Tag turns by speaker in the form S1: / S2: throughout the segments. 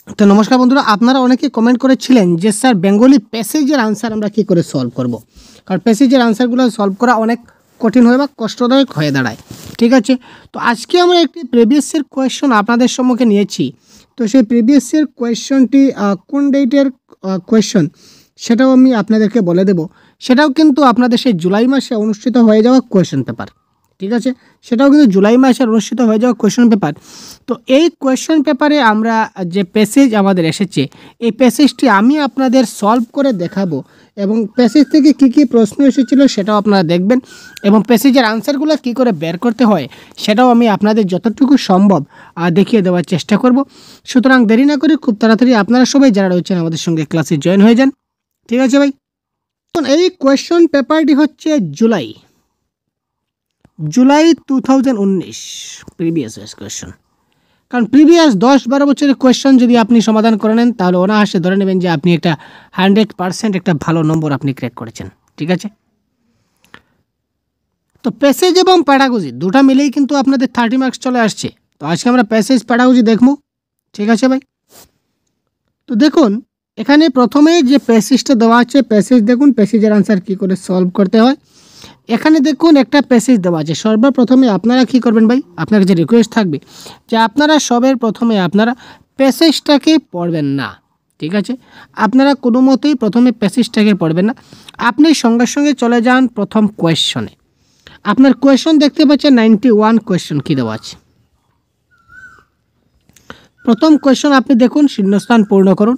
S1: তো নমস্কার বন্ধুরা, আপনারা অনেকে কমেন্ট করেছিলেন যে স্যার বেঙ্গলি প্যাসেজের আনসার আমরা কী করে সলভ করব। কারণ প্যাসেজের আনসারগুলো সলভ করা অনেক কঠিন হয় বা কষ্টদায়ক হয়ে দাঁড়ায়। ঠিক আছে, তো আজকে আমরা একটি প্রিভিয়াসের কোয়েশ্চন আপনাদের সম্মুখে নিয়েছি। তো সেই প্রিভিয়াসের কোয়েশ্চনটি কোন ডেটের কোয়েশ্চন সেটাও আমি আপনাদেরকে বলে দেব। সেটাও কিন্তু আপনাদের সেই জুলাই মাসে অনুষ্ঠিত হয়ে যাওয়া কোয়েশ্চন পেপার। ঠিক আছে, সেটাও কিন্তু জুলাই মাসে অনুষ্ঠিত হয়ে যাওয়া কোয়েশ্চন পেপার। তো এই কোয়েশ্চন পেপারে আমরা যে প্যাসেজ আমাদের এসেছে, এই প্যাসেজটি আমি আপনাদের সলভ করে দেখাবো এবং প্যাসেজ থেকে কী কী প্রশ্ন এসেছিলো সেটাও আপনারা দেখবেন এবং প্যাসেজের আনসারগুলো কী করে বের করতে হয় সেটাও আমি আপনাদের যতটুকু সম্ভব দেখিয়ে দেওয়ার চেষ্টা করব। সুতরাং দেরি না করে খুব তাড়াতাড়ি আপনারা সবাই যারা রয়েছেন আমাদের সঙ্গে ক্লাসে জয়েন হয়ে যান। ঠিক আছে ভাই, এই কোয়েশ্চন পেপারটি হচ্ছে জুলাই 2019 প্রিভিয়াস কোয়েশ্চন। কারণ প্রিভিয়াস 10-12 বছরের কোয়েশ্চন যদি আপনি সমাধান করে নেন তাহলে অনায়াসে ধরে নেবেন যে আপনি একটা 100% একটা ভালো নম্বর আপনি ক্র্যাক করেছেন। ঠিক আছে, তো প্যাসেজ এবং প্যাডাগজি দুটা মিলেই কিন্তু আপনাদের 30 মার্কস চলে আসছে। তো আজকে আমরা প্যাসেজ প্যাডাগজি দেখব। ঠিক আছে ভাই, তো দেখুন এখানে প্রথমে যে প্যাসেজটা দেওয়া আছে, প্যাসেজ দেখুন প্যাসেজের আনসার কী করে সলভ করতে হয়। এখানে দেখুন একটা প্যাসেজ দেওয়া আছে। সর্বপ্রথমে আপনারা কি করবেন ভাই, আপনার যে রিকোয়েস্ট থাকবে যে আপনারা সবের প্রথমে আপনারা প্যাসেজটাকে পড়বেন না। ঠিক আছে, আপনারা কোনো মতেই প্রথমে প্যাসেজটাকে পড়বেন না, আপনি সঙ্গে সঙ্গে চলে যান প্রথম কোয়েশ্চনে। আপনার কোয়েশ্চন দেখতে পাচ্ছেন 91 কোয়েশ্চন কী দেওয়া আছে। প্রথম কোয়েশ্চন আপনি দেখুন, শূন্যস্থান পূর্ণ করুন।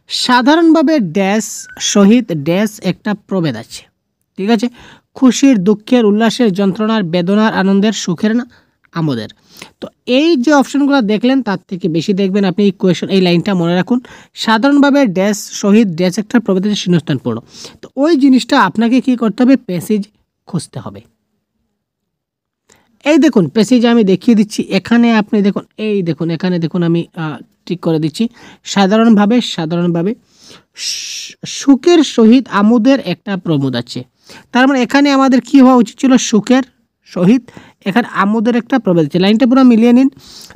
S1: সাধারণভাবে ড্যাশ সহিত ড্যাশ একটা প্রভেদ আছে। ঠিক আছে, খুশির, দুঃখের, উল্লাসের, যন্ত্রণার, বেদনার, আনন্দের, সুখের না আমোদের। তো এই যে অপশনগুলো দেখলেন তার থেকে বেশি দেখবেন আপনি এই কোয়েশ্চন, এই লাইনটা মনে রাখুন, সাধারণভাবে ড্যাশ সহিত ড্যাশ একটা প্রভেদ আছে শূন্যস্থান পূর্ণ। তো ওই জিনিসটা আপনাকে কি করতে হবে, প্যাসেজ খুঁজতে হবে। এই দেখুন প্যাসেজ আমি দেখিয়ে দিচ্ছি, এখানে আপনি দেখুন, এই দেখুন এখানে দেখুন আমি ঠিক করে দিচ্ছি। সাধারণভাবে সুখের সহিত আমোদের একটা প্রমোদ আছে। তার মানে এখানে আমাদের কি হওয়া উচিত ছিল, সুখের সহিত, এখানে আমোদের একটা প্রভেদ আছে। লাইনটা পুরো মিলিয়ে নিন।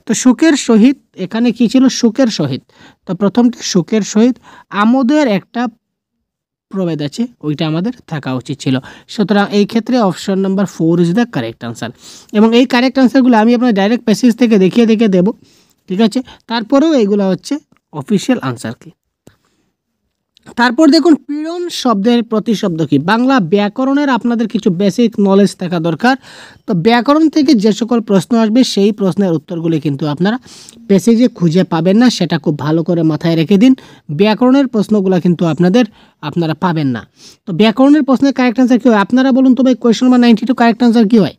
S1: তো সুখের সহিত এখানে কি ছিল, সুখের সহিত। তো প্রথমটা সুখের সহিত, আমোদের একটা প্রভেদ আছে, ওইটা আমাদের থাকা উচিত ছিল। সুতরাং এই ক্ষেত্রে option number 4 is the correct answer. এবং এই কারেক্ট আনসারগুলো আমি আপনার ডাইরেক্ট প্যাসেজ থেকে দেখিয়ে দেবো। ঠিক আছে, তারপরেও এইগুলো হচ্ছে অফিসিয়াল আনসার কি। তারপর দেখুন পীড়ন শব্দের প্রতিশব্দ কি। বাংলা ব্যাকরণের আপনাদের কিছু বেসিক নলেজ থাকা দরকার। তো ব্যাকরণ থেকে যে সকল প্রশ্ন আসবে সেই প্রশ্নের উত্তরগুলি কিন্তু আপনারা প্যাসেজে খুঁজে পাবেন না, সেটা খুব ভালো করে মাথায় রেখে দিন। ব্যাকরণের প্রশ্নগুলো কিন্তু আপনারা পাবেন না। তো ব্যাকরণের প্রশ্নের কারেক্ট আনসার কী হয় আপনারা বলুন তো ভাই। কোয়েশ্চন নাম্বার 92 কারেক্ট আনসার কী হয়,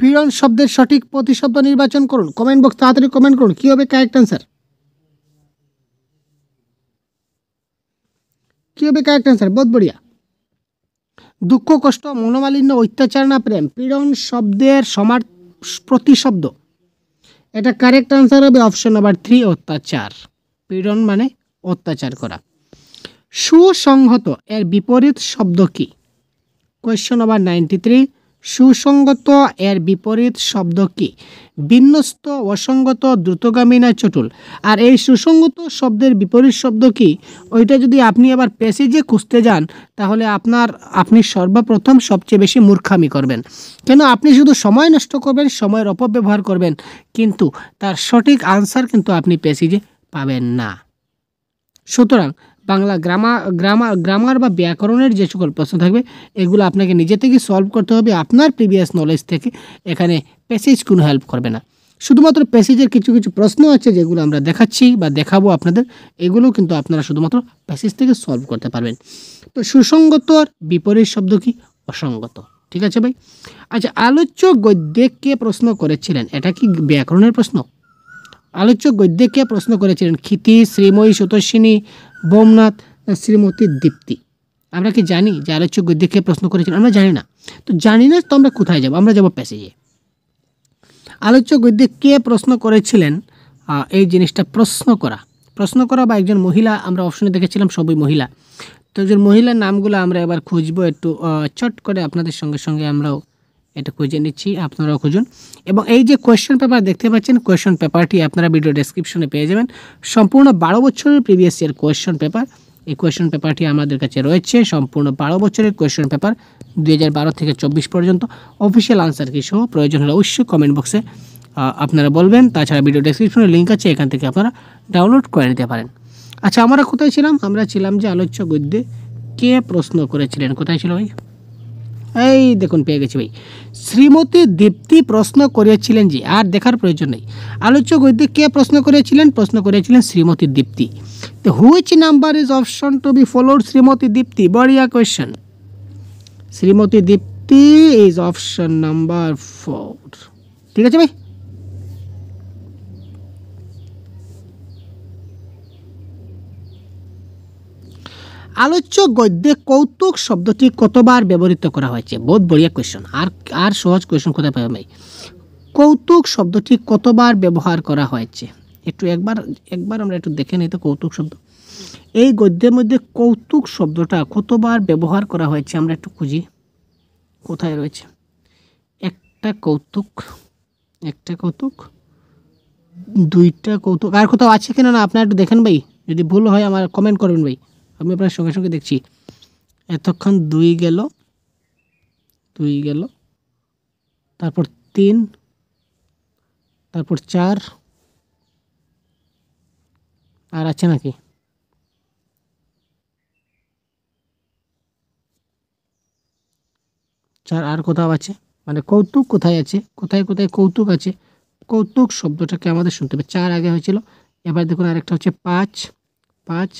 S1: পীড়ন শব্দের সঠিক প্রতিশব্দ নির্বাচন করুন। কমেন্ট বক্স তাড়াতাড়ি কমেন্ট করুন কী হবে কারেক্ট আনসার, কী হবে কারেক্ট আনসার। বহুত বড়িয়া। দুঃখ, কষ্ট, মনোমালিন্য, অত্যাচার না প্রেম, পীড়ন শব্দের সমার প্রতিশব্দ, এটা কারেক্ট আনসার হবে অপশন নাম্বার 3 অত্যাচার। পীড়ন মানে অত্যাচার করা। সুসংহত এর বিপরীত শব্দ কি। কোয়েশ্চন নাম্বার 93, সুসংগত এর বিপরীত শব্দ কি। বিন্যস্ত, অসঙ্গত, দ্রুতগামী না চটুল। আর এই সুসংগত শব্দের বিপরীত শব্দ কি, ওইটা যদি আপনি আবার প্যাসেজে খুঁজতে যান তাহলে আপনি সর্বপ্রথম সবচেয়ে বেশি মূর্খামি করবেন। কেন, আপনি শুধু সময় নষ্ট করবেন, সময়ের অপব্যবহার করবেন, কিন্তু তার সঠিক আনসার কিন্তু আপনি প্যাসেজে পাবেন না। সুতরাং বাংলা গ্রামার বা ব্যাকরণের যে সকল প্রশ্ন থাকবে এগুলো আপনাকে নিজে থেকে সলভ করতে হবে, আপনার প্রিভিয়াস নলেজ থেকে। এখানে প্যাসেজ কোনো হেল্প করবে না। শুধুমাত্র প্যাসেজের কিছু কিছু প্রশ্ন আছে যেগুলো আমরা দেখাচ্ছি বা দেখাবো আপনাদের, এগুলো কিন্তু আপনারা শুধুমাত্র প্যাসেজ থেকে সলভ করতে পারবেন। তো সুসংগতর বিপরীত শব্দ কি, অসঙ্গত। ঠিক আছে ভাই, আচ্ছা আলোচ্য গদ্যে কে প্রশ্ন করেছিলেন, এটা কি ব্যাকরণের প্রশ্ন। আলোচ্য গদ্যে কে প্রশ্ন করেছিলেন, ক্ষিতি, শ্রীময়ী, সুতোষিনী, বোমনাথ, শ্রীমতী দীপ্তি। আমরা কি জানি যে আলোচ্য গদ্যে কে প্রশ্ন করেছিলেন, আমরা জানি না। তো জানি না তো আমরা কোথায় যাব, আমরা যাব প্যাসেজে। আলোচ্য গদ্যে কে প্রশ্ন করেছিলেন, এই জিনিসটা প্রশ্ন করা বা একজন মহিলা, আমরা অপশনে দেখেছিলাম সবই মহিলা। তো একজন মহিলার নামগুলো আমরা এবার খুঁজবো একটু চট করে আপনাদের সঙ্গে সঙ্গে আমরাও এটা খুঁজে নিচ্ছি, আপনারাও খুঁজুন। এবং এই যে কোয়েশ্চেন পেপার দেখতে পাচ্ছেন, কোয়েশ্চেন পেপারটি আপনারা ভিডিও ডেসক্রিপশনে পেয়ে যাবেন। সম্পূর্ণ 12 বছরের প্রিভিয়াস ইয়ার কোয়েশ্চেন পেপার। এই কোয়েশ্চেন পেপারটি আমাদের কাছে রয়েছে, সম্পূর্ণ 12 বছরের কোয়েশ্চেন পেপার 2012 থেকে 24 পর্যন্ত। অফিসিয়াল আনসার কি সহ প্রয়োজন হলে অবশ্যই কমেন্ট বক্সে আপনারা বলবেন। তাছাড়া ভিডিও ডেসক্রিপশনে লিঙ্ক আছে, এখান থেকে আপনারা ডাউনলোড করে নিতে পারেন। আচ্ছা, আমরা কোথায় ছিলাম? আমরা ছিলাম যে আলোচ্য গদ্যে কে প্রশ্ন করেছিলেন। কোথায় ছিল ভাই? এই দেখুন, পেয়ে গেছি ভাই। শ্রীমতী দীপ্তি প্রশ্ন করেছিলেন যে, আর দেখার প্রয়োজন নেই। আলোচ্য গদ্যে কে প্রশ্ন করেছিলেন? প্রশ্ন করেছিলেন শ্রীমতী দীপ্তি। তো which number is option to be followed? Shrimati Dipti, বড়িয়া question. Shrimati Dipti is option number 4। ঠিক আছে ভাই। আলোচ্য গদ্যে কৌতুক শব্দটি কতবার ব্যবহৃত করা হয়েছে? বহুত বড়িয়া কোয়েশ্চন। আর সহজ কোয়েশ্চন কোথায় পাবেন ভাই? কৌতুক শব্দটি কতবার ব্যবহার করা হয়েছে? একটু একবার আমরা একটু দেখে নিই তো। কৌতুক শব্দ এই গদ্যের মধ্যে কৌতুক শব্দটা কতবার ব্যবহার করা হয়েছে আমরা একটু খুঁজি। কোথায় রয়েছে? একটা কৌতুক, দুইটা কৌতুক, আর কোথাও আছে কিনা না আপনারা একটু দেখেন ভাই। যদি ভুল হয় আমার কমেন্ট করবেন ভাই, আমি আপনার সঙ্গে সঙ্গে দেখছি। এতক্ষণ 2 গেল, তারপর 3, তারপর 4, আর আছে নাকি? আর কোথাও আছে? মানে কৌতুক কোথায় আছে? কোথায় কৌতুক আছে? কৌতুক শব্দটাকে আমাদের শুনতে হবে। 4 আগে হয়েছিল, এবার দেখুন আরেকটা হচ্ছে 5।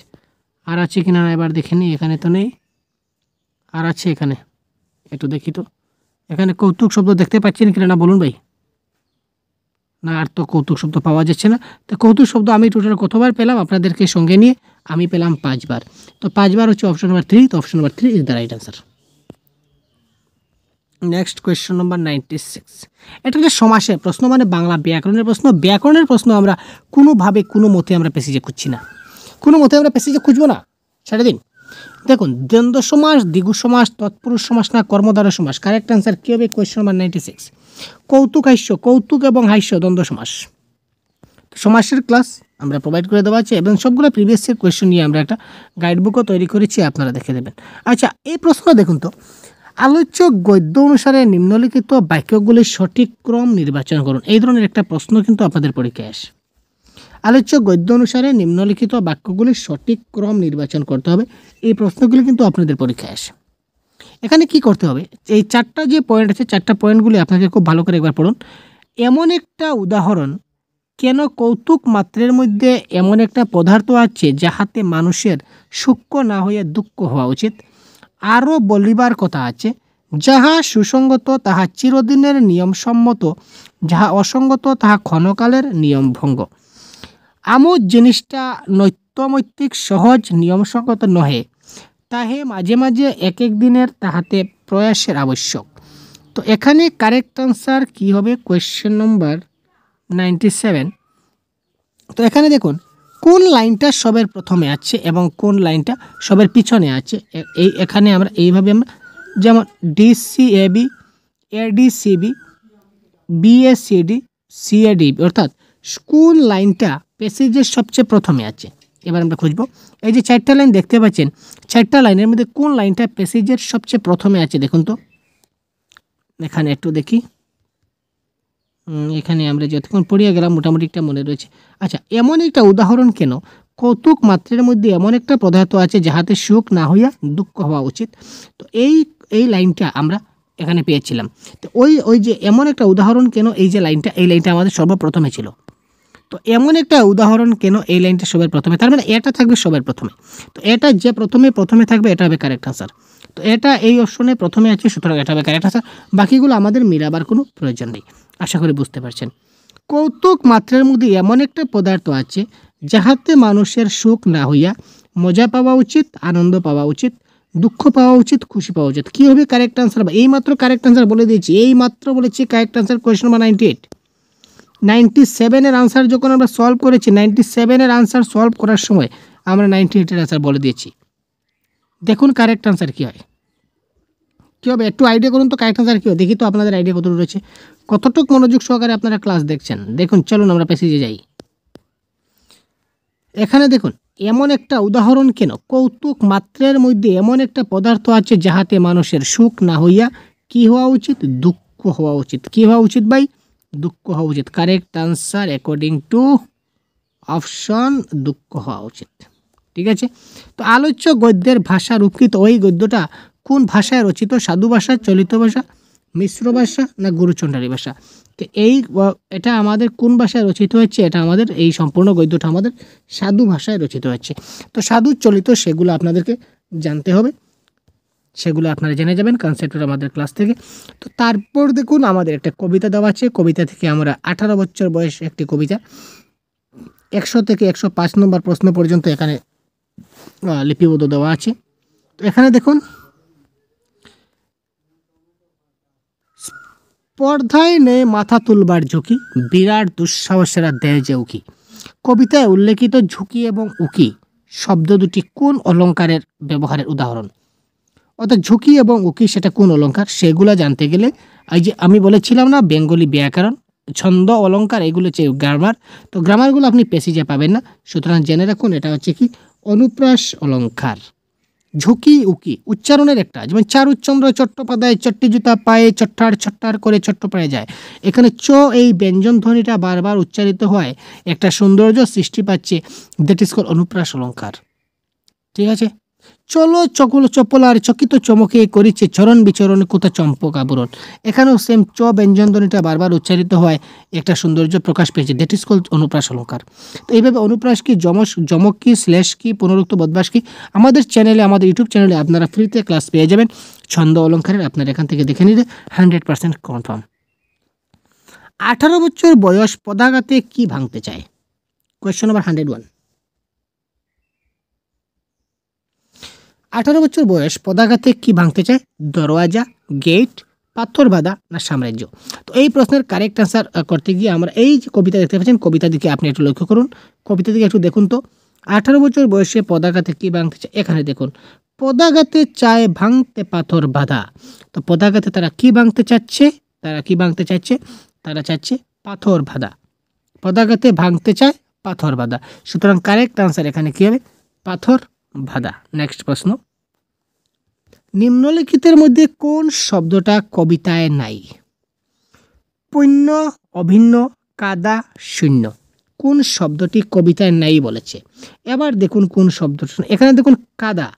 S1: আর আছে কিনা না এবার দেখে নিই। এখানে তো নেই, আর আছে এখানে, একটু দেখি তো। এখানে কৌতুক শব্দ দেখতে পাচ্ছেন কিনা না বলুন ভাই। না, আর তো কৌতুক শব্দ পাওয়া যাচ্ছে না। তো কৌতুক শব্দ আমি টোটাল কতবার পেলাম আপনাদেরকে সঙ্গে নিয়ে? আমি পেলাম 5 বার। তো 5 বার হচ্ছে অপশন নাম্বার 3। তো option number 3 is the right answer. Next question number 96। এটা হচ্ছে সমাসের প্রশ্ন, মানে বাংলা ব্যাকরণের প্রশ্ন। ব্যাকরণের প্রশ্ন আমরা কোনো মতে আমরা প্যাসেজে খুঁজছি না, খুঁজবো না, ছেড়ে দিন। দেখুন, দ্বন্দ্ব সমাস, দ্বিগু সমাস, তৎপুরুষ সমাস না কর্মধারয় সমাস? কারেক্ট আনসার কী হবে? Question number 96। কৌতুক এবং হাস্য দ্বন্দ্ব সমাস। সমাসের ক্লাস আমরা প্রোভাইড করে দেওয়া আছে, এবং সবগুলো প্রিভিয়াস ইয়ার কোয়েশ্চন নিয়ে আমরা একটা গাইড বুকও তৈরি করেছি, আপনারা দেখে দেবেন। আচ্ছা, এই প্রশ্ন দেখুন তো। আলোচ্য গদ্য অনুসারে নিম্নলিখিত বাক্যগুলির সঠিক ক্রম নির্বাচন করুন। এই ধরনের একটা প্রশ্ন কিন্তু আপনাদের পরীক্ষায় আসে। আলোচ্য গদ্য অনুসারে নিম্নলিখিত বাক্যগুলির সঠিক ক্রম নির্বাচন করতে হবে। এই প্রশ্নগুলি কিন্তু আপনাদের পরীক্ষায় আসে। এখানে কি করতে হবে? এই 4টা যে পয়েন্ট আছে, 4টা পয়েন্টগুলি আপনাকে খুব ভালো করে একবার পড়ুন। এমন একটা উদাহরণ, কেন কৌতুক মাত্রের মধ্যে এমন একটা পদার্থ আছে যাহাতে মানুষের সুখ না হইয়া দুঃখ হওয়া উচিত। আরও বলিবার কথা আছে, যাহা সুসঙ্গত তাহা চিরদিনের নিয়মসম্মত, যাহা অসঙ্গত তাহা ক্ষণকালের নিয়মভঙ্গ। আমোদ জিনিসটা নৈত্যমৈত্তিক সহজ নিয়মসঙ্গত নহে, তাহে মাঝে মাঝে এক দিনের তাহাতে প্রয়াসের আবশ্যক। তো এখানে কারেক্ট আনসার কি হবে? Question number 97। তো এখানে দেখুন কোন লাইনটা সবের প্রথমে আছে এবং কোন লাইনটা সবের পিছনে আছে। এখানে আমরা এইভাবে আমরা, যেমন DCAB, ADCB, BACD, CAD, অর্থাৎ কোন লাইনটা প্যাসেজের সবচেয়ে প্রথমে আছে। এবার আমরা খুঁজব। এই যে 4টা লাইন দেখতে পাচ্ছেন, 4টা লাইনের মধ্যে কোন লাইনটা প্যাসেজের সবচেয়ে প্রথমে আছে দেখুন তো। এখানে একটু দেখি, এখানে আমরা যতক্ষণ পড়িয়ে গেলাম মোটামুটি একটা মনে রয়েছে। আচ্ছা, এমন একটা উদাহরণ, কেন কৌতুক মাত্রের মধ্যে এমন একটা পদার্থ আছে যাহাতে সুখ না হইয়া দুঃখ হওয়া উচিত। তো এই লাইনটা আমরা এখানে পেয়েছিলাম। তো ওই যে এমন একটা উদাহরণ কেন, এই লাইনটা আমাদের সর্বপ্রথমে ছিল। তো এমন একটা উদাহরণ কেন, এই লাইনটা সবার প্রথমে, তার মানে এটা থাকবে সবার প্রথমে। তো এটা যে প্রথমে থাকবে এটা হবে কারেক্ট আনসার। তো এটা এই অপশনে প্রথমে আছে, সুতরাং এটা হবে কারেক্ট আনসার। বাকিগুলো আমাদের মিলাবার কোনো প্রয়োজন নেই। আশা করি বুঝতে পারছেন। কৌতুক মাত্রার মধ্যে এমন একটা পদার্থ আছে যাহাতে মানুষের সুখ না হইয়া মজা পাওয়া উচিত, আনন্দ পাওয়া উচিত, দুঃখ পাওয়া উচিত, খুশি পাওয়া উচিত। কী হবে কারেক্ট আনসার? বা এইমাত্র কারেক্ট আনসার বলে দিয়েছি, এইমাত্র বলেছি কারেক্ট আনসার কোয়েশ্চন নাম্বার 98। 97-এর আনসার যখন আমরা সলভ করেছি, 97-এর আনসার সলভ করার সময় আমরা 98-এর আনসার বলে দিয়েছি। দেখুন কারেক্ট আনসার কী হয়। কী হবে একটু আইডিয়া করুন তো কারেক্ট আনসার কী হবে দেখি তো আপনাদের আইডিয়া কতটুকু রয়েছে, কতটুকু মনোযোগ সহকারে আপনারা ক্লাস দেখছেন। দেখুন চলুন আমরা প্যাসেজে যাই। এখানে দেখুন এমন একটা উদাহরণ কেন, কৌতুক মাত্রের মধ্যে এমন একটা পদার্থ আছে যাহাতে মানুষের সুখ না হইয়া কি হওয়া উচিত, দুঃখ হওয়া উচিত। কি হওয়া উচিত ভাই, দুঃখ হওয়া উচিত। Correct answer according to option দুঃখ হওয়া উচিত। ঠিক আছে, তো আলোচ্য গদ্যের ভাষা রূপকৃত ওই গদ্যটা কোন ভাষায় রচিত, সাধু ভাষা, চলিত ভাষা, মিশ্র ভাষা না গুরুচণ্ডালী ভাষা। তো এটা আমাদের কোন ভাষায় রচিত হচ্ছে, এটা আমাদের এই সম্পূর্ণ গদ্যটা আমাদের সাধু ভাষায় রচিত হচ্ছে। তো সাধু চলিত সেগুলো আপনাদেরকে জানতে হবে, সেগুলো আপনারা জেনে যাবেন কনসেপ্টটা আমাদের ক্লাস থেকে। তো তারপর দেখুন আমাদের একটা কবিতা দেওয়া আছে, কবিতা থেকে আমরা 18 বছর বয়স একটি কবিতা 100 থেকে 105 নম্বর প্রশ্ন পর্যন্ত এখানে লিপিবদ্ধ দেওয়া আছে। তো এখানে দেখুন স্পর্ধায় নেই মাথা তুলবার ঝুঁকি, বিরাট দুঃসাহসেরা দেয় যে উকি। কবিতায় উল্লেখিত ঝুঁকি এবং উকি শব্দ দুটি কোন অলঙ্কারের ব্যবহারের উদাহরণ, অর্থাৎ ঝুঁকি এবং উকি সেটা কোন অলঙ্কার, সেগুলো জানতে গেলে এই যে আমি বলেছিলাম না বেঙ্গলি ব্যাকরণ, ছন্দ, অলঙ্কার এগুলো হচ্ছে গ্রামার। তো গ্রামারগুলো আপনি প্যাসেজে পাবেন না, সুতরাং জেনে রাখুন এটা হচ্ছে কি অনুপ্রাস অলঙ্কার। ঝুঁকি উকি উচ্চারণের একটা, যেমন চারুচন্দ্র চট্টোপাধ্যায় চট্টি জুতা পায়ে চট্টার চট্টার করে চট্ট পায়ে যায়, এখানে চ এই ব্যঞ্জন ধ্বনিটা বারবার উচ্চারিত হয়, একটা সৌন্দর্য সৃষ্টি পাচ্ছে, দ্যাট ইজ কল্ড অনুপ্রাস অলঙ্কার। ঠিক আছে, চলো চকল চপলার চকিত চমকে করিছে চরণ বিচরণ কোথা চম্পক আবরণ, এখানেও সেম চ ব্যঞ্জন ধ্বনিটা বারবার উচ্চারিত হয়, একটা সৌন্দর্য প্রকাশ পেয়েছে, দ্যাট ইজ কল্ড অনুপ্রাস অলঙ্কার। তো এইভাবে অনুপ্রাস কি, যমক কি, শ্লেষ কি, পুনরুক্ত বদবাস কি, আমাদের চ্যানেলে, আমাদের ইউটিউব চ্যানেলে আপনারা ফ্রিতে ক্লাস পেয়ে যাবেন ছন্দ অলঙ্কারের, আপনারা এখান থেকে দেখে নিলে 100% কনফার্ম। 18 বছর বয়স পদাঘাতে কি ভাঙতে চায়, কোয়েশ্চন নাম্বার 101। 18 বছর বয়স পদাঘাতে কি ভাঙতে চায়, দরওয়াজা, গেট, পাথর বাঁধা না সাম্রাজ্য। তো এই প্রশ্নের কারেক্ট আনসার করতে গিয়ে আমরা এই যে কবিতা দেখতে পাচ্ছেন, কবিতা দিকে আপনি একটু লক্ষ্য করুন, কবিতা দিকে একটু দেখুন তো। 18 বছর বয়সে পদাঘাতে কি ভাঙতে চায়, এখানে দেখুন পদাঘাতে চায় ভাঙতে পাথর বাঁধা। তো পদাঘাতে তারা কি ভাঙতে চাচ্ছে, তারা কি ভাঙতে চাচ্ছে, তারা চাচ্ছে পাথর বাঁধা। পদাঘাতে ভাঙতে চায় পাথর বাঁধা, সুতরাং কারেক্ট আনসার এখানে কি হবে, পাথর বাঁধা। নেক্সট প্রশ্ন, নিম্নলিখিতের মধ্যে কোন শব্দটা কবিতায় নাই, পূর্ণ, অভিন্ন, কাদা, শূন্য। কোন শব্দটি কবিতায় নাই বলেছে, এবার দেখুন কোন শব্দ, এখানে দেখুন কাদা,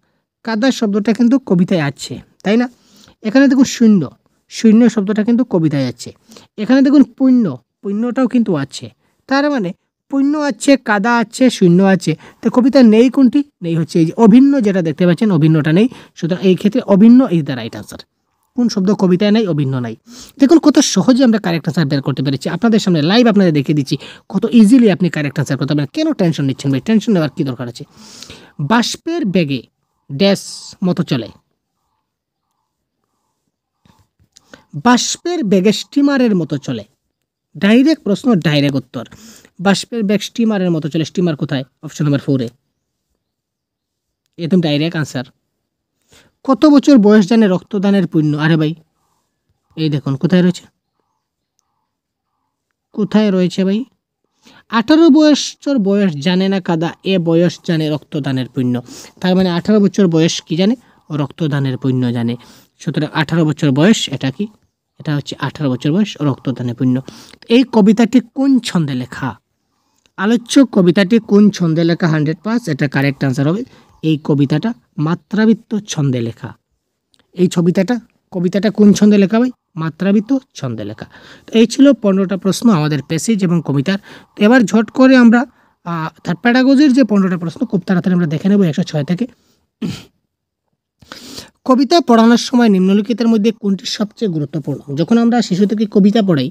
S1: কাদা শব্দটা কিন্তু কবিতায় আছে তাই না, এখানে দেখুন শূন্য, শূন্য শব্দটা কিন্তু কবিতায় আছে, এখানে দেখুন পূর্ণ, পূর্ণটাও কিন্তু আছে, তার মানে পূর্ণ আছে, কাদা আছে, শূন্য আছে, তো কবিতা নেই কোনটি, নেই হচ্ছে এই যে অভিন্ন যেটা দেখতে পাচ্ছেন, অভিন্নটা নেই, সুতরাং এই ক্ষেত্রে অভিন্ন ইজ দ্য রাইট আনসার। কোন শব্দ কবিতায় নাই, অভিন্ন নাই। দেখুন কত সহজে আমরা কারেক্ট আনসার বের করতে পেরেছি, আপনাদের সামনে লাইভ আপনাদের দেখিয়ে দিচ্ছি কত ইজিলি আপনি কারেক্ট আনসার করতে পারেন। কেন টেনশন নিচ্ছেন ভাই, টেনশন নেওয়ার কী দরকার আছে। বাষ্পের বেগে ড্যাশ মতো চলে, বাষ্পের বেগে স্টিমারের মতো চলে, ডাইরেক্ট প্রশ্ন, ডাইরেক্ট উত্তর। বাষ্পের বেগ স্টিমারের মতো চলে, স্টিমার কোথায়, অপশন নাম্বার 4 একদম ডাইরেক্ট আনসার। কত বছর বয়স জানে রক্তদানের পুণ্য, আরে ভাই এই দেখুন কোথায় রয়েছে, কোথায় রয়েছে ভাই, 18 বছর বয়স জানে না কাদা, এ বয়স জানে রক্তদানের পুণ্য, তার মানে 18 বছর বয়স কি জানে, রক্তদানের পুণ্য জানে, সুতরাং 18 বছর বয়স এটা কি, এটা হচ্ছে 18 বছর বয়স রক্তদানের পুণ্য। এই কবিতাটি কোন ছন্দে লেখা, আলোচ্য কবিতাটি কোন ছন্দে লেখা, 100 এটা কারেক্ট আনসার হবে, এই কবিতাটা মাত্রাবৃত্ত ছন্দে লেখা। এই কবিতাটা কোন ছন্দে লেখা ভাই, মাত্রাবৃত্ত ছন্দে লেখা। তো এই ছিল 15টা প্রশ্ন আমাদের প্যাসেজ এবং কবিতার। তো এবার ঝট করে আমরা থার্ড প্যাডাগজির যে 15টা প্রশ্ন খুব তাড়াতাড়ি আমরা দেখে নেব 106 থেকে। কবিতা পড়ানোর সময় নিম্নলিখিতের মধ্যে কোনটি সবচেয়ে গুরুত্বপূর্ণ, যখন আমরা শিশু থেকে কবিতা পড়াই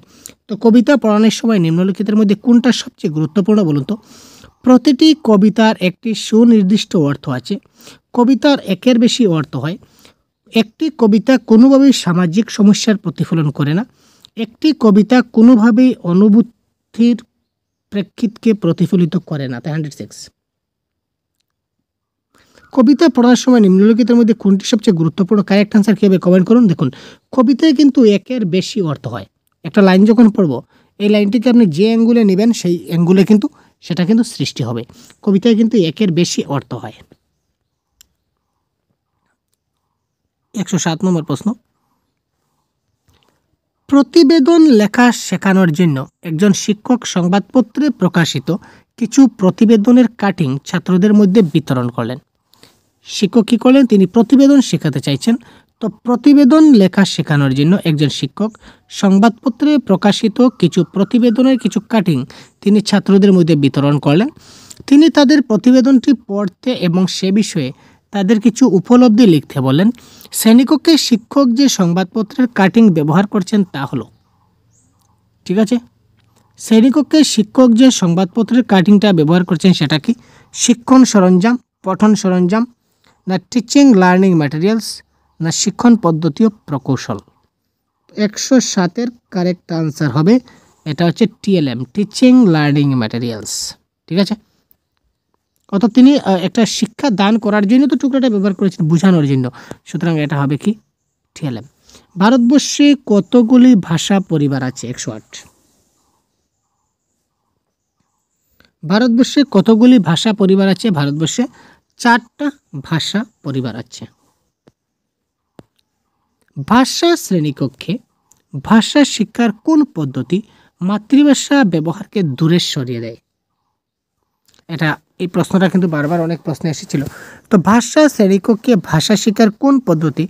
S1: তো কবিতা পড়ানোর সময় নিম্নলিখিতের মধ্যে কোনটা সবচেয়ে গুরুত্বপূর্ণ বলুন তো। প্রতিটি কবিতার একটি সুনির্দিষ্ট অর্থ আছে, কবিতার একের বেশি অর্থ হয়, একটি কবিতা কোনোভাবেই সামাজিক সমস্যার প্রতিফলন করে না, একটি কবিতা কোনোভাবেই অনুভূতির প্রেক্ষিতকে প্রতিফলিত করে না, 106। কবিতা পড়ার সময় নিম্নলিখিতের মধ্যে কোনটি সবচেয়ে গুরুত্বপূর্ণ? কারেক্ট আনসার কী হবে কমেন্ট করুন। দেখুন, কবিতায় কিন্তু একের বেশি অর্থ হয়। একটা লাইন যখন পড়বো, এই লাইনটিকে আপনি যে অ্যাঙ্গুলে নেবেন সেই অ্যাঙ্গুলে কিন্তু সেটা কিন্তু সৃষ্টি হবে। কবিতায় কিন্তু একের বেশি অর্থ হয়। 107 নম্বর প্রশ্ন, প্রতিবেদন লেখা শেখানোর জন্য একজন শিক্ষক সংবাদপত্রে প্রকাশিত কিছু প্রতিবেদনের কাটিং ছাত্রদের মধ্যে বিতরণ করলেন। শিক্ষক কী করলেন? তিনি প্রতিবেদন শেখাতে চাইছেন। তো প্রতিবেদন লেখা শেখানোর জন্য একজন শিক্ষক সংবাদপত্রে প্রকাশিত কিছু প্রতিবেদনের কিছু কাটিং তিনি ছাত্রদের মধ্যে বিতরণ করলেন। তিনি তাদের প্রতিবেদনটি পড়তে এবং সে বিষয়ে তাদের কিছু উপলব্ধি লিখতে বললেন। শ্রেণীকক্ষে শিক্ষক যে সংবাদপত্রের কাটিং ব্যবহার করছেন তা হলো, ঠিক আছে, শ্রেণীকক্ষে শিক্ষক যে সংবাদপত্রের কাটিংটা ব্যবহার করছেন সেটা কি? শিক্ষণ সরঞ্জাম, পঠন সরঞ্জাম, না টিচিং লার্নিং ম্যাটেরিয়ালস, না শিক্ষণ পদ্ধতি ও প্রকৌশল? 107-এর কারেক্ট আনসার হবে এটা হচ্ছে টিএলএম, টিচিং লার্নিং ম্যাটেরিয়ালস, ঠিক আছে। অর্থাৎ তিনি একটা শিক্ষা দান করার জন্য তো টুকরাটা ব্যবহার করেছেন, বোঝানোর জন্য, সুতরাং এটা হবে কি? টিএলএম। ভারতবর্ষে কতগুলি ভাষা পরিবার আছে? 108। ভারতবর্ষে কতগুলি ভাষা পরিবার আছে? ভারতবর্ষে 4টা ভাষা পরিবার আছে। ভাষা শ্রেণীকক্ষে ভাষা শিক্ষার কোন পদ্ধতি মাতৃভাষা ব্যবহারকে দূরে সরিয়ে দেয়? এটা এই প্রশ্নটা কিন্তু বারবার অনেক প্রশ্ন এসেছিল। তো ভাষা শ্রেণীকক্ষে ভাষা শিক্ষার কোন পদ্ধতি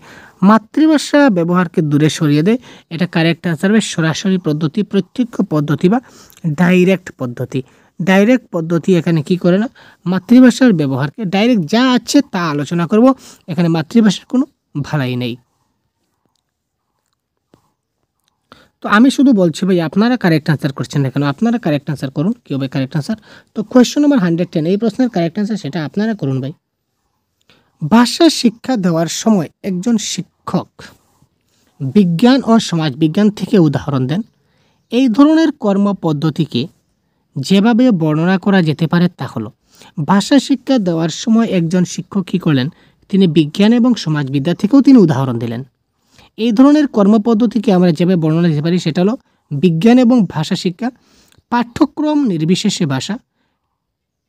S1: মাতৃভাষা ব্যবহারকে দূরে সরিয়ে দেয়? এটা কারেক্ট আনসার হবে সরাসরি পদ্ধতি, প্রত্যক্ষ পদ্ধতি বা ডাইরেক্ট পদ্ধতি। ডাইরেক্ট পদ্ধতি এখানে কি করে না, মাতৃভাষার ব্যবহারকে ডাইরেক্ট যা আছে তা আলোচনা করব, এখানে মাতৃভাষার কোনো ভালাই নেই। তো আমি শুধু বলছি ভাই, আপনারা কারেক্ট আনসার করছেন না কেন? আপনারা কারেক্ট আনসার করুন। কী হবে কারেক্ট আনসার? তো কোয়েশ্চন নম্বর 110, এই প্রশ্নের কারেক্ট আনসার সেটা আপনারা করুন ভাই। ভাষা শিক্ষা দেওয়ার সময় একজন শিক্ষক বিজ্ঞান ও সমাজবিজ্ঞান থেকে উদাহরণ দেন। এই ধরনের কর্ম পদ্ধতিকে যেভাবে বর্ণনা করা যেতে পারে তা হলো, ভাষা শিক্ষা দেওয়ার সময় একজন শিক্ষক কী করলেন? তিনি বিজ্ঞান এবং সমাজবিদ্যা থেকেও তিনি উদাহরণ দিলেন। এই ধরনের কর্মপদ্ধতিকে আমরা যেভাবে বর্ণনা দিতে পারি সেটা হলো বিজ্ঞান এবং ভাষা শিক্ষা, পাঠ্যক্রম নির্বিশেষে ভাষা,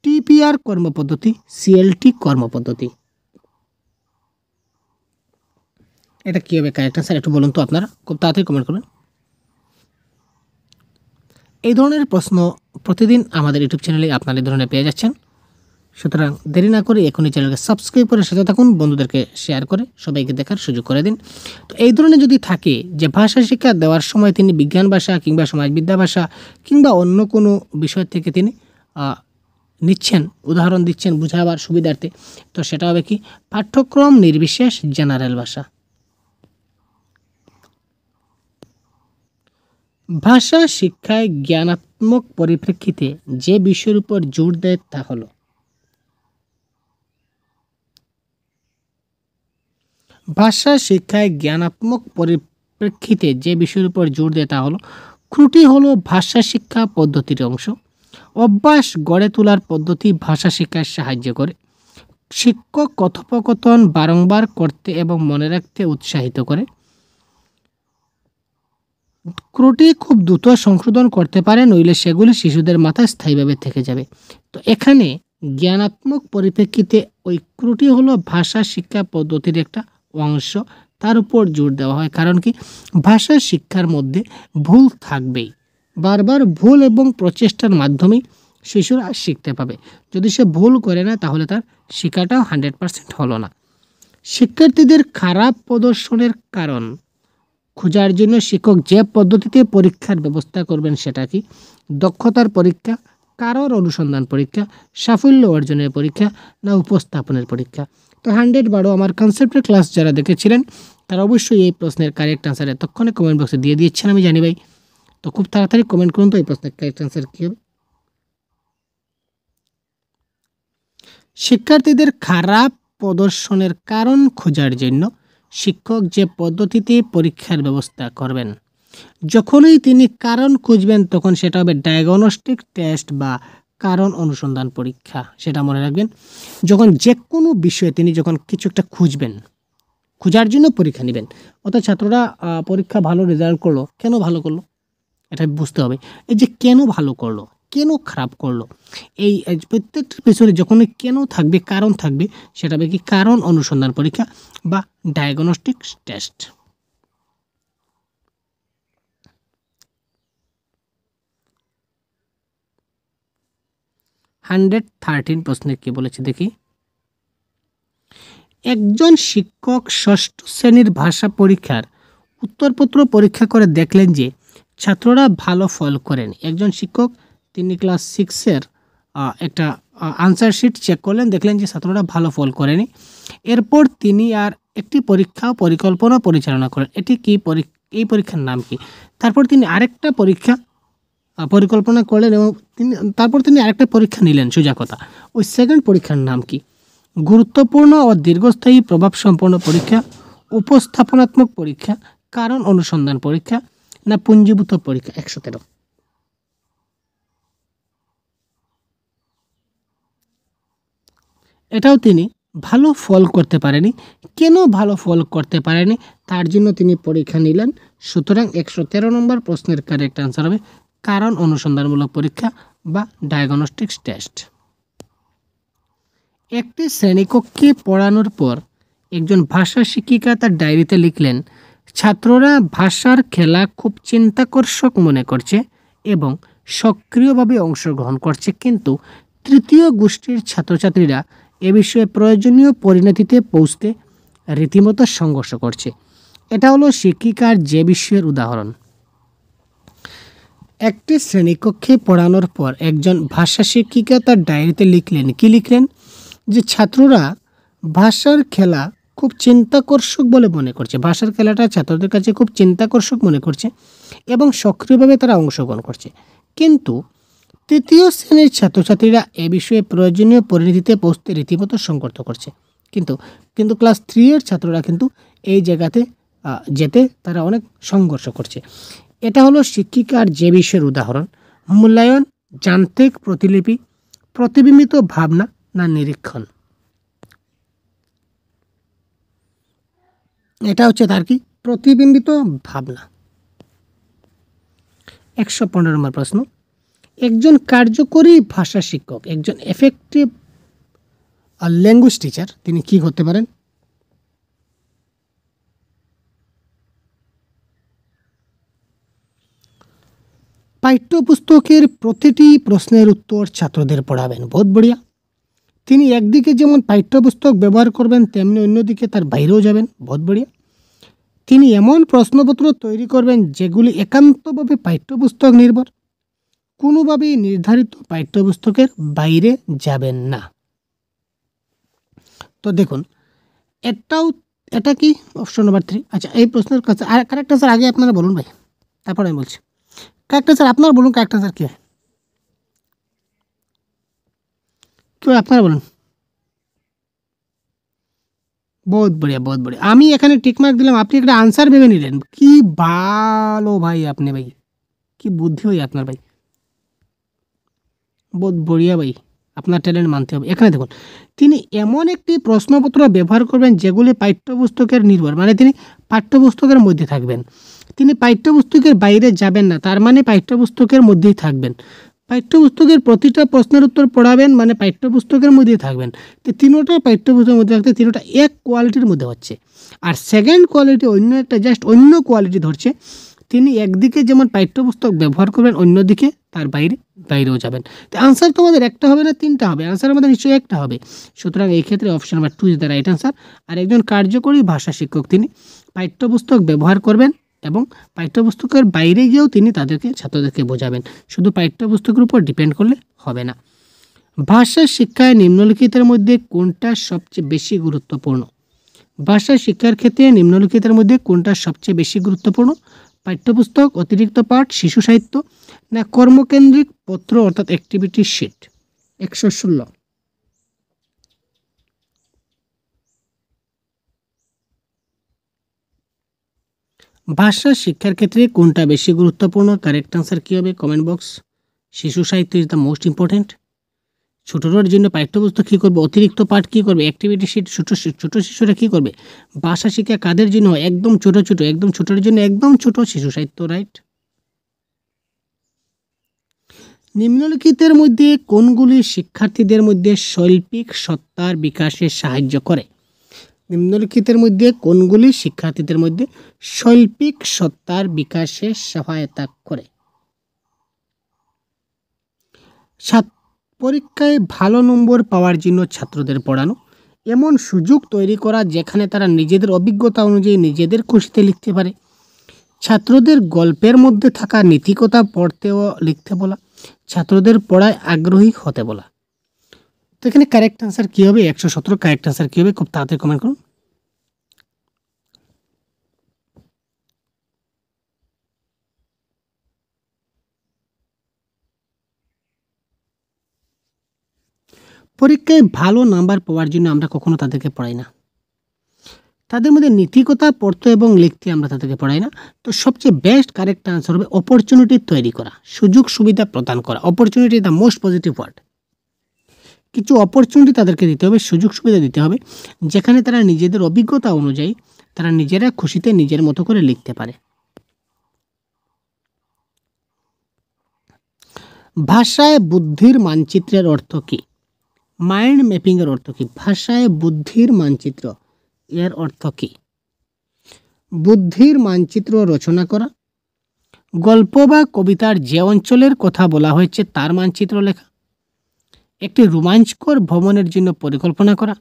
S1: টিপিআর কর্মপদ্ধতি, সিএলটি কর্মপদ্ধতি। এটা কী হবে কারেক্ট আনসার একটু বলুন তো আপনারা, খুব তাড়াতাড়ি কমেন্ট করুন। এই ধরনের প্রশ্ন প্রতিদিন আমাদের ইউটিউব চ্যানেলে আপনারা এই ধরনের পেয়ে যাচ্ছেন। সুতরাং দেরি না করে এখনই চ্যানেলকে সাবস্ক্রাইব করে সাথে থাকুন, বন্ধুদেরকে শেয়ার করে সবাইকে দেখার সুযোগ করে দিন। তো এই ধরনের যদি থাকে যে ভাষা শিক্ষা দেওয়ার সময় তিনি বিজ্ঞান ভাষা কিংবা সমাজবিদ্যা ভাষা কিংবা অন্য কোনো বিষয় থেকে তিনি নিচ্ছেন, উদাহরণ দিচ্ছেন বোঝাবার সুবিধার্থে, তো সেটা হবে কি? পাঠ্যক্রম নির্বিশেষ জেনারেল ভাষা। ভাষা শিক্ষায় জ্ঞানাত্মক পরিপ্রেক্ষিতে যে বিষয়ের উপর জোর দেয় তা হলো, ভাষা শিক্ষায় জ্ঞানাত্মক পরিপ্রেক্ষিতে যে বিষয়ের উপর জোর দেয় তা হলো, ত্রুটি হলো ভাষা শিক্ষা পদ্ধতির অংশ। অভ্যাস গড়ে তোলার পদ্ধতি ভাষা শিক্ষায় সাহায্য করে। শিক্ষক কথোপকথন বারংবার করতে এবং মনে রাখতে উৎসাহিত করে। ত্রুটি খুব দ্রুত সংশোধন করতে পারে, নইলে সেগুলি শিশুদের মাথায় স্থায়ীভাবে থেকে যাবে। তো এখানে জ্ঞানাত্মক পরিপ্রেক্ষিতে ওই ত্রুটি হলো ভাষা শিক্ষা পদ্ধতির একটা অংশ, তার উপর জোর দেওয়া হয়। কারণ কি? ভাষা শিক্ষার মধ্যে ভুল থাকবেই, বারবার ভুল এবং প্রচেষ্টার মাধ্যমেই শিশুরা শিখতে পাবে। যদি সে ভুল করে না তাহলে তার শেখাটাও 100% হলো না। শিক্ষার্থীদের খারাপ প্রদর্শনের কারণ খোঁজার জন্য শিক্ষক যে পদ্ধতিতে পরীক্ষার ব্যবস্থা করবেন সেটা কি? দক্ষতার পরীক্ষা, কারোর অনুসন্ধান পরীক্ষা, সাফল্য অর্জনের পরীক্ষা, না উপস্থাপনের পরীক্ষা? তো 112 আমার কনসেপ্টের ক্লাস যারা দেখেছিলেন তারা অবশ্যই এই প্রশ্নের কারেক্ট আনসার এতক্ষণে কমেন্ট বক্সে দিয়ে দিয়েছেন, আমি জানি ভাই। তো খুব তাড়াতাড়ি কমেন্ট করুন তো এই প্রশ্নের কারেক্ট আনসার কী হবে। শিক্ষার্থীদের খারাপ প্রদর্শনের কারণ খোঁজার জন্য শিক্ষক যে পদ্ধতিতে পরীক্ষার ব্যবস্থা করবেন, যখনই তিনি কারণ খুঁজবেন তখন সেটা হবে ডায়াগনস্টিক টেস্ট বা কারণ অনুসন্ধান পরীক্ষা, সেটা মনে রাখবেন। যখন যে কোনো বিষয়ে তিনি যখন কিছু একটা খুঁজবেন, খোঁজার জন্য পরীক্ষা নেবেন, অর্থাৎ ছাত্ররা পরীক্ষা ভালো রেজাল্ট করলো, কেন ভালো করলো এটা বুঝতে হবে। এই যে কেন ভালো করলো, কেন খারাপ করলো, এই প্রত্যেকটার পেছনে যখন কেন থাকবে, কারণ থাকবে, সেটা হবে কি কারণ অনুসন্ধান পরীক্ষা বা ডায়াগনস্টিক টেস্ট। হান্ড্রেড 13 প্রশ্নে কি বলেছে দেখি। একজন শিক্ষক ষষ্ঠ শ্রেণীর ভাষা পরীক্ষার উত্তরপত্র পরীক্ষা করে দেখলেন যে ছাত্ররা ভালো ফল করেন। একজন শিক্ষক তিনি ক্লাস 6-এর একটা আনসার শিট চেক করলেন, দেখলেন যে ছাত্ররা ভালো ফল করেনি। এরপর তিনি আর একটি পরীক্ষা পরিকল্পনা পরিচালনা করেন। এটি কি এই পরীক্ষার নাম কি? তারপর তিনি আরেকটা পরীক্ষা পরিকল্পনা করলেন এবং তারপর তিনি আরেকটা পরীক্ষা নিলেন। সোজা কথা, ওই সেকেন্ড পরীক্ষার নাম কি? গুরুত্বপূর্ণ ও দীর্ঘস্থায়ী প্রভাব সম্পন্ন পরীক্ষা, উপস্থাপনাত্মক পরীক্ষা, কারণ অনুসন্ধান পরীক্ষা, না পুঞ্জীভূত পরীক্ষা? 113। এটাও তিনি ভালো ফল করতে পারেনি। কেন ভালো ফল করতে পারেনি, তার জন্য তিনি পরীক্ষা নিলেন। সুতরাং 113 নম্বর প্রশ্নের কারেক্ট আনসার হবে কারণ অনুসন্ধানমূলক পরীক্ষা বা ডায়াগনস্টিক টেস্ট। একটি শ্রেণীকক্ষে পড়ানোর পর একজন ভাষা শিক্ষিকা তার ডায়েরিতে লিখলেন, ছাত্ররা ভাষার খেলা খুব চিন্তাকর্ষক মনে করছে এবং সক্রিয়ভাবে অংশগ্রহণ করছে, কিন্তু তৃতীয় গোষ্ঠীর ছাত্রছাত্রীরা এ বিষয়ে প্রয়োজনীয় পরিণতিতে পৌঁছতে রীতিমতো সংঘর্ষ করছে। এটা হলো শিক্ষিকার যে বিষয়ের উদাহরণ। একটি শ্রেণীকক্ষে পড়ানোর পর একজন ভাষা শিক্ষিকা তার ডায়েরিতে লিখলেন, কি লিখলেন? যে ছাত্ররা ভাষার খেলা খুব চিন্তাকর্ষক বলে মনে করছে, ভাষার খেলাটা ছাত্রদের কাছে খুব চিন্তাকর্ষক মনে করছে এবং সক্রিয়ভাবে তারা অংশগ্রহণ করছে, কিন্তু তৃতীয় শ্রেণীর ছাত্রছাত্রীরা এ বিষয়ে প্রয়োজনীয় পরিণতিতে পৌঁছতে রীতিমতো সংঘর্ষ করছে। কিন্তু ক্লাস 3-এর ছাত্ররা কিন্তু এই জায়গাতে যেতে তারা অনেক সংঘর্ষ করছে। এটা হলো শিক্ষিকার যে বিষয়ের উদাহরণ। মূল্যায়ন, যান্ত্রিক প্রতিলিপি, প্রতিবিম্বিত ভাবনা, না নিরীক্ষণ? এটা হচ্ছে তার কি প্রতিবিম্বিত ভাবনা। 115 নম্বর প্রশ্ন, একজন কার্যকরী ভাষা শিক্ষক, একজন এফেক্টিভ ল্যাঙ্গুয়েজ টিচার, তিনি কি হতে পারেন? পাঠ্যপুস্তকের প্রতিটি প্রশ্নের উত্তর ছাত্রদের পড়াবেন। বহুত বড়িয়া। তিনি একদিকে যেমন পাঠ্যপুস্তক ব্যবহার করবেন, তেমনি অন্যদিকে তার বাইরেও যাবেন। বহুত বড়িয়া। তিনি এমন প্রশ্নপত্র তৈরি করবেন যেগুলি একান্তভাবে পাঠ্যপুস্তক নির্ভর, কোনোভাবেই নির্ধারিত পাঠ্যপুস্তকের বাইরে যাবেন না। তো দেখুন, এটা কি অপশন নাম্বার 3। আচ্ছা, এই প্রশ্নের কাছে আর কারেক্ট আনসার আগে আপনারা বলুন ভাই, তারপর আমি বলছি। কারেক্ট আনসার আপনারা বলুন, কারেক্ট আনসার কী হয়? কেউ আপনারা বলুন। বহুত বড়িয়া, বহুত বড়িয়া। আমি এখানে টিকমার্ক দিলাম, আপনি একটা আনসার ভেবে নিলেন। কি ভালো ভাই আপনি, ভাই কি বুদ্ধি হয় আপনার ভাই, বহুত বড়িয়া ভাই, আপনার ট্যালেন্ট মানতে হবে। এখানে দেখুন, তিনি এমন একটি প্রশ্নপত্র ব্যবহার করবেন যেগুলি পাঠ্যপুস্তকের নির্ভর, মানে তিনি পাঠ্যপুস্তকের মধ্যে থাকবেন, তিনি পাঠ্যপুস্তকের বাইরে যাবেন না, তার মানে পাঠ্যপুস্তকের মধ্যেই থাকবেন। পাঠ্যপুস্তকের প্রতিটা প্রশ্নের উত্তর পড়াবেন, মানে পাঠ্যপুস্তকের মধ্যেই থাকবেন। তো তিনোটা পাঠ্যপুস্তকের মধ্যে থাকতে তিনোটা এক কোয়ালিটির মধ্যে হচ্ছে, আর সেকেন্ড কোয়ালিটি অন্য একটা জাস্ট অন্য কোয়ালিটি ধরছে। তিনি একদিকে যেমন পাঠ্যপুস্তক ব্যবহার করবেন, অন্যদিকে তার বাইরেও যাবেন। তো আনসার তোমাদের একটা হবে না, তিনটা হবে? আনসার আমাদের নিশ্চয়ই একটা হবে। সুতরাং এই ক্ষেত্রে option number 2 is the right answer. আর একজন কার্যকরী ভাষা শিক্ষক, তিনি পাঠ্যপুস্তক ব্যবহার করবেন এবং পাঠ্যপুস্তকের বাইরে গিয়েও তিনি ছাত্রদেরকে বোঝাবেন, শুধু পাঠ্যপুস্তকের উপর ডিপেন্ড করলে হবে না। ভাষা শিক্ষায় নিম্নলিখিতের মধ্যে কোনটা সবচেয়ে বেশি গুরুত্বপূর্ণ? ভাষা শিক্ষার ক্ষেত্রে নিম্নলিখিতের মধ্যে কোনটা সবচেয়ে বেশি গুরুত্বপূর্ণ? পাঠ্যপুস্তক, অতিরিক্ত পাঠ, শিশু সাহিত্য, না কর্মকেন্দ্রিক পত্র অর্থাৎ অ্যাক্টিভিটি শিট? 116। ভাষা শিক্ষার ক্ষেত্রে কোনটা বেশি গুরুত্বপূর্ণ? কারেক্ট আনসার কী হবে? Comment box. শিশু সাহিত্য ইজ দ্য মোস্ট ইম্পর্টেন্ট। ছোটদের জন্য পাঠ্যপুস্তক কী করবে, অতিরিক্ত পাঠ কী করবে, অ্যাক্টিভিটি শিট ছোট শিশুরা কী করবে, ভাষা শিক্ষা কাদের জন্য হয়, একদম ছোট একদম ছোটর জন্য একদম ছোট শিশু সাহিত্য, রাইট। নিম্নলিখিতের মধ্যে কোনগুলি শিক্ষার্থীদের মধ্যে শৈল্পিক সত্তার বিকাশে সাহায্য করে? নিম্নলিখিতের মধ্যে কোনগুলি শিক্ষার্থীদের মধ্যে শৈল্পিক সত্তার বিকাশে সহায়তা করে? পরীক্ষায় ভালো নম্বর পাওয়ার জন্য ছাত্রদের পড়ানো, এমন সুযোগ তৈরি করা যেখানে তারা নিজেদের অভিজ্ঞতা অনুযায়ী নিজেদের খুশিতে লিখতে পারে, ছাত্রদের গল্পের মধ্যে থাকা নীতিকথা পড়তে ও লিখতে বলা, ছাত্রদের পড়ায় আগ্রহী হতে বলা। তো এখানে কারেক্ট আনসার কী হবে? 117 কারেক্ট আনসার কী হবে? খুব তাড়াতাড়ি কমেন্ট করুন। পরীক্ষায় ভালো নাম্বার পাওয়ার জন্য আমরা কখনো তাদেরকে পড়াই না, তাদের মধ্যে নীতিকথা পড়তে এবং লিখতে আমরা তাদেরকে পড়াই না। তো সবচেয়ে বেস্ট কারেক্ট আনসার হবে অপরচুনিটি তৈরি করা, সুযোগ সুবিধা প্রদান করা। Opportunity the most positive word. কিছু অপরচুনিটি তাদেরকে দিতে হবে, সুযোগ সুবিধা দিতে হবে, যেখানে তারা নিজেদের অভিজ্ঞতা অনুযায়ী তারা নিজেরা খুশিতে নিজের মতো করে লিখতে পারে। ভাষায় বুদ্ধির মানচিত্রের অর্থ কী? মাইন্ড ম্যাপিংয়ের অর্থ কী? ভাষায় বুদ্ধির মানচিত্র এর অর্থ কী? বুদ্ধির মানচিত্র রচনা করা, গল্প বা কবিতার যে অঞ্চলের কথা বলা হয়েছে তার মানচিত্র লেখা, একটি রোমাঞ্চকর ভ্রমণের জন্য পরিকল্পনা করা,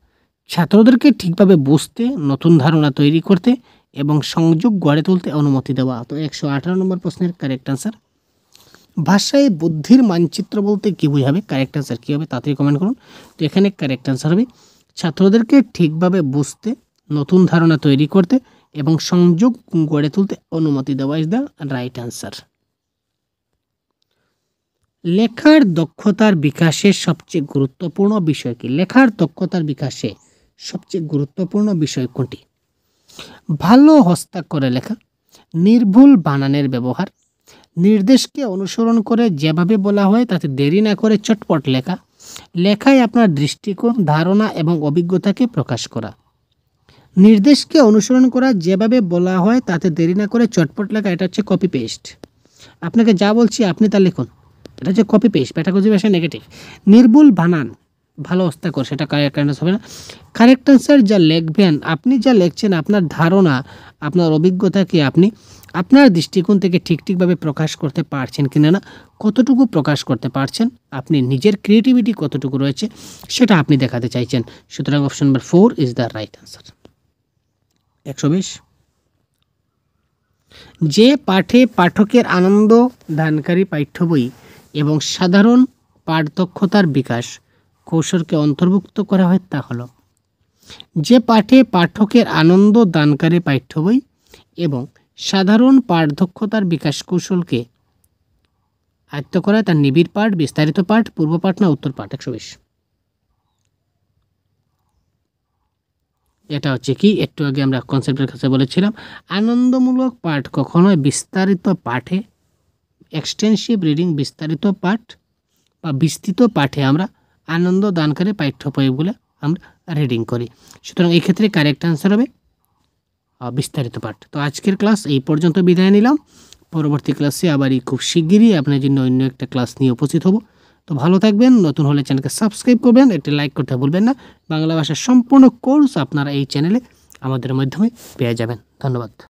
S1: ছাত্রদেরকে ঠিকভাবে বুঝতে, নতুন ধারণা তৈরি করতে এবং সংযোগ গড়ে তুলতে অনুমতি দেওয়া। তো 118 নম্বর প্রশ্নের কারেক্ট আনসার। ভাষায় বুদ্ধির মানচিত্র বলতে কী বোঝাবে? কারেক্ট আনসার কী হবে? তাড়াতাড়ি কমেন্ট করুন। তো এখানে কারেক্ট আনসার হবে ছাত্রদেরকে ঠিকভাবে বুঝতে, নতুন ধারণা তৈরি করতে এবং সংযোগ গড়ে তুলতে অনুমতি দেওয়া ইজ দ্য রাইট আনসার। লেখার দক্ষতার বিকাশের সবচেয়ে গুরুত্বপূর্ণ বিষয় কি? লেখার দক্ষতার বিকাশে সবচেয়ে গুরুত্বপূর্ণ বিষয় কোনটি? ভালো হস্তাক্ষরে লেখা, নির্ভুল বানানের ব্যবহার, নির্দেশকে অনুসরণ করে যেভাবে বলা হয় তাতে দেরি না করে চটপট লেখা, লেখায় আপনার দৃষ্টিকোণ, ধারণা এবং অভিজ্ঞতাকে প্রকাশ করা। নির্দেশকে অনুসরণ করা, যেভাবে বলা হয় তাতে দেরি না করে চটপট লেখা, এটা হচ্ছে কপি পেস্ট। আপনাকে যা বলছি আপনি তা লিখুন, এটা হচ্ছে কপি পেস্ট। প্যাটাগজি ভাষা নেগেটিভ। নির্ভুল বানান, ভালো হস্তাক্ষর, সেটা কারেক্ট আনসার হবে না। কারেক্ট আনসার যা লিখবেন, আপনি যা লিখছেন, আপনার ধারণা, আপনার অভিজ্ঞতাকে আপনি আপনার দৃষ্টিকোণ থেকে ঠিকভাবে প্রকাশ করতে পারছেন কিনা না, কতটুকু প্রকাশ করতে পারছেন, আপনি নিজের ক্রিয়েটিভিটি কতটুকু রয়েছে সেটা আপনি দেখাতে চাইছেন। সুতরাং option number 4 is the right answer. 120 যে পাঠে পাঠকের আনন্দ দানকারী পাঠ্য বই এবং সাধারণ পাঠ দক্ষতার বিকাশ কৌশলকে অন্তর্ভুক্ত করা হয় তা হলো। যে পাঠে পাঠকের আনন্দ দানকারী পাঠ্য বই এবং সাধারণ পাঠ দক্ষতার বিকাশ কৌশলকে আয়ত্ত করা তার নিবিড় পাঠ, বিস্তারিত পাঠ, পূর্ব পাঠ না উত্তর পাঠ? 120 এটা হচ্ছে কি, একটু আগে আমরা কনসেপ্টের কাছে বলেছিলাম, আনন্দমূলক পাঠ কখনোই বিস্তারিত পাঠে, এক্সটেন্সিভ রিডিং, বিস্তারিত পাঠ বা বিস্তৃত পাঠে আমরা আনন্দ দানকারী পাঠ্য বইগুলো আমরা রিডিং করি। সুতরাং এই ক্ষেত্রে কারেক্ট আনসার হবে বিস্তারিত পাঠ। তো আজকের ক্লাস এই পর্যন্ত বিদায় নিলাম। পরবর্তী ক্লাসে আবারই খুব শিগগিরই আপনার জন্য অন্য একটা ক্লাস নিয়ে উপস্থিত হব। তো ভালো থাকবেন, নতুন হলে চ্যানেলকে সাবস্ক্রাইব করবেন, একটি লাইক করতে ভুলবেন না। বাংলা ভাষার সম্পূর্ণ কোর্স আপনারা এই চ্যানেলে আমাদের মাধ্যমে পেয়ে যাবেন। ধন্যবাদ।